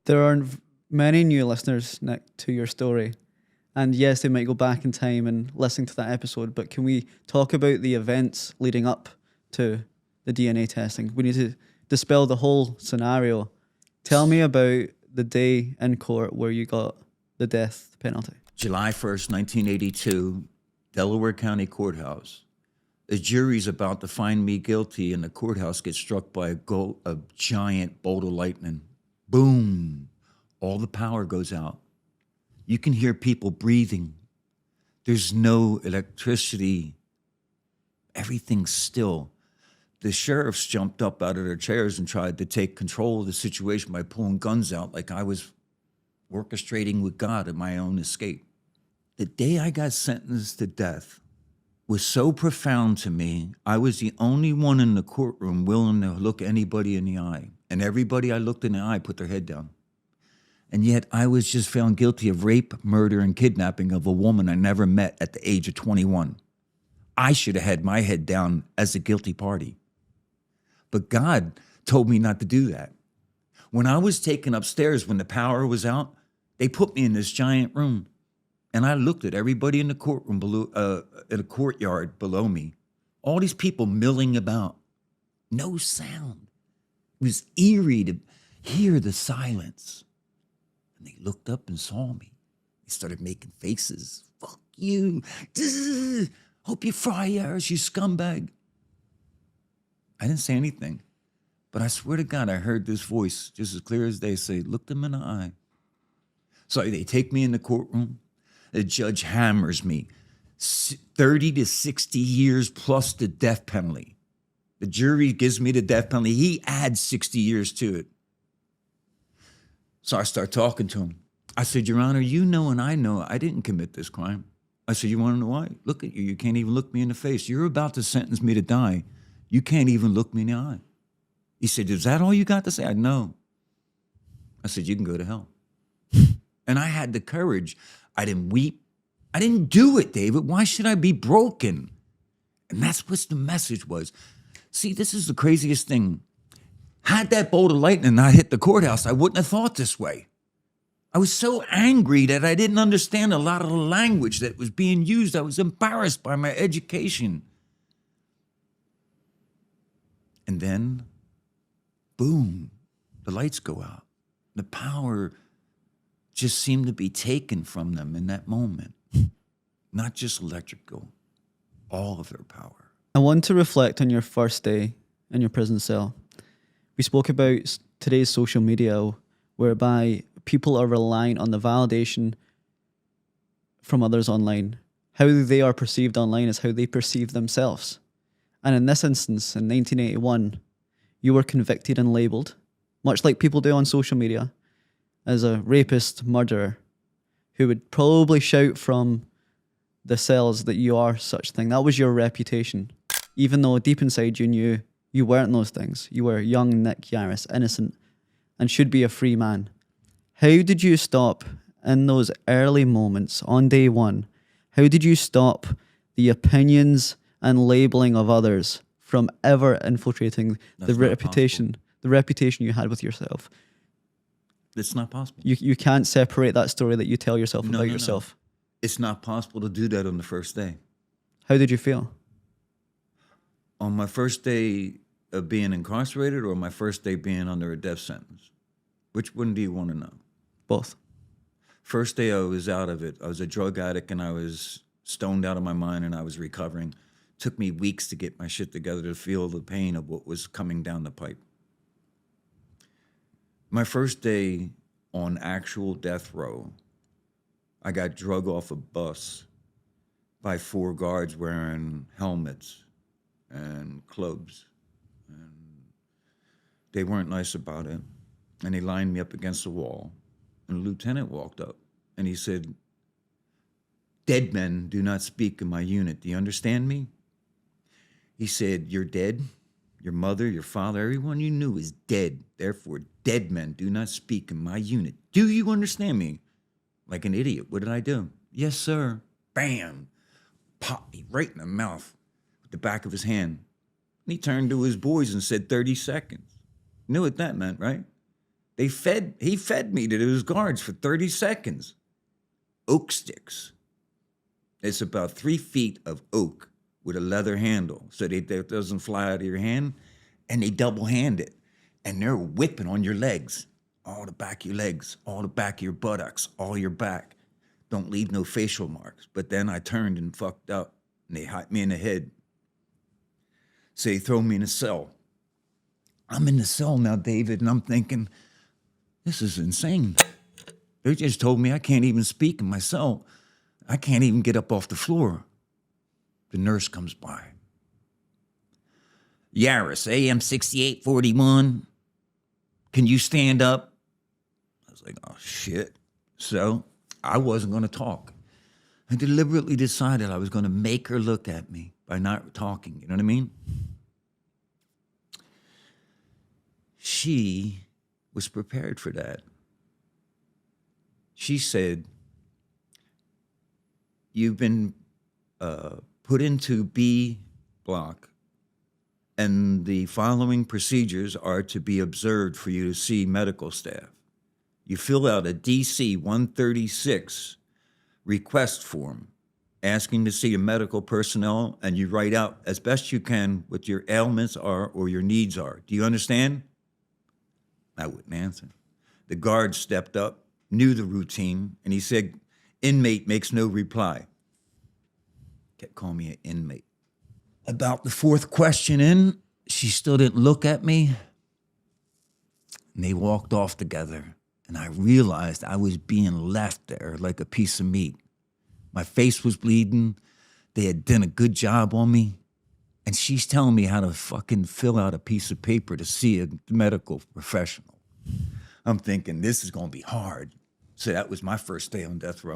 There are many new listeners, Nick, to your story. And yes, they might go back in time and listen to that episode, but can we talk about the events leading up to the DNA testing? We need to dispel the whole scenario. Tell me about the day in court where you got the death penalty. July 1st, 1982, Delaware County Courthouse. The jury's about to find me guilty, and the courthouse gets struck by a giant bolt of lightning. Boom! All the power goes out. You can hear people breathing. There's no electricity. Everything's still. The sheriffs jumped up out of their chairs and tried to take control of the situation by pulling guns out like I was orchestrating with God in my own escape. The day I got sentenced to death was so profound to me. I was the only one in the courtroom willing to look anybody in the eye. And everybody I looked in the eye put their head down. And yet I was just found guilty of rape, murder, and kidnapping of a woman I never met at the age of 21. I should have had my head down as a guilty party. But God told me not to do that. When I was taken upstairs, when the power was out, they put me in this giant room. And I looked at everybody in the courtroom below, in a courtyard below me. All these people milling about. No sound. It was eerie to hear the silence. And they looked up and saw me. They started making faces. Fuck you. Hope you fry yours, you scumbag. I didn't say anything. But I swear to God, I heard this voice just as clear as day say, look them in the eye. So they take me in the courtroom. The judge hammers me 30 to 60 years plus the death penalty. The jury gives me the death penalty. He adds 60 years to it. So I start talking to him. I said, Your Honor, you know and I know I didn't commit this crime. I said, you want to know why? Look at you. You can't even look me in the face. You're about to sentence me to die. You can't even look me in the eye. He said, is that all you got to say? I know. I said, you can go to hell. And I had the courage. I didn't weep. I didn't do it, David. Why should I be broken? And that's what the message was. See, this is the craziest thing. Had that bolt of lightning not hit the courthouse, I wouldn't have thought this way. I was so angry that I didn't understand a lot of the language that was being used. I was embarrassed by my education. And then, boom, the lights go out. The power just seemed to be taken from them in that moment. Not just electrical, all of their power. I want to reflect on your first day in your prison cell. We spoke about today's social media, whereby people are relying on the validation from others online. How they are perceived online is how they perceive themselves. And in this instance, in 1981, you were convicted and labelled, much like people do on social media, as a rapist, murderer, who would probably shout from the cells that you are such thing. That was your reputation. Even though deep inside you knew you weren't those things. You were young Nick Yarris, innocent, and should be a free man. How did you stop in those early moments on day one? How did you stop the opinions and labeling of others from ever infiltrating the reputation you had with yourself? It's not possible. You can't separate that story that you tell yourself about yourself. It's not possible to do that on the first day. How did you feel? On my first day of being incarcerated or my first day being under a death sentence? Which one do you want to know? Both. First day I was out of it. I was a drug addict and I was stoned out of my mind and I was recovering. Took me weeks to get my shit together to feel the pain of what was coming down the pipe. My first day on actual death row, I got drug off a bus by 4 guards wearing helmets and clubs. And they weren't nice about it. And they lined me up against the wall. And a lieutenant walked up and he said, dead men do not speak in my unit. Do you understand me? He said, you're dead. Your mother, your father, everyone you knew is dead. Therefore, dead men do not speak in my unit. Do you understand me? Like an idiot. What did I do? Yes, sir. Bam. Popped me right in the mouth with the back of his hand. And he turned to his boys and said 30 seconds. Knew what that meant, right? He fed me to those guards for 30 seconds. Oak sticks. It's about 3 feet of oak with a leather handle so that it doesn't fly out of your hand. And they double hand it. And they're whipping on your legs. All the back of your legs, all the back of your buttocks, all your back. Don't leave no facial marks. But then I turned and fucked up. And they hit me in the head. So they throw me in a cell. I'm in the cell now, David, and I'm thinking, this is insane. They just told me I can't even speak in my cell. I can't even get up off the floor. The nurse comes by. Yarris, AM 6841. Can you stand up? I was like, oh, shit. So I wasn't going to talk. I deliberately decided I was going to make her look at me by not talking. You know what I mean? She was prepared for that. She said, you've been put into B block, and the following procedures are to be observed for you to see medical staff. You fill out a DC 136 request form asking to see a medical personnel, and you write out as best you can what your ailments are or your needs are. Do you understand? I wouldn't answer. The guard stepped up, knew the routine, and he said, inmate makes no reply. Kept calling me an inmate. About the fourth question in, she still didn't look at me. And they walked off together. And I realized I was being left there like a piece of meat. My face was bleeding. They had done a good job on me. And she's telling me how to fucking fill out a piece of paper to see a medical professional. I'm thinking, this is going to be hard. So that was my first day on death row.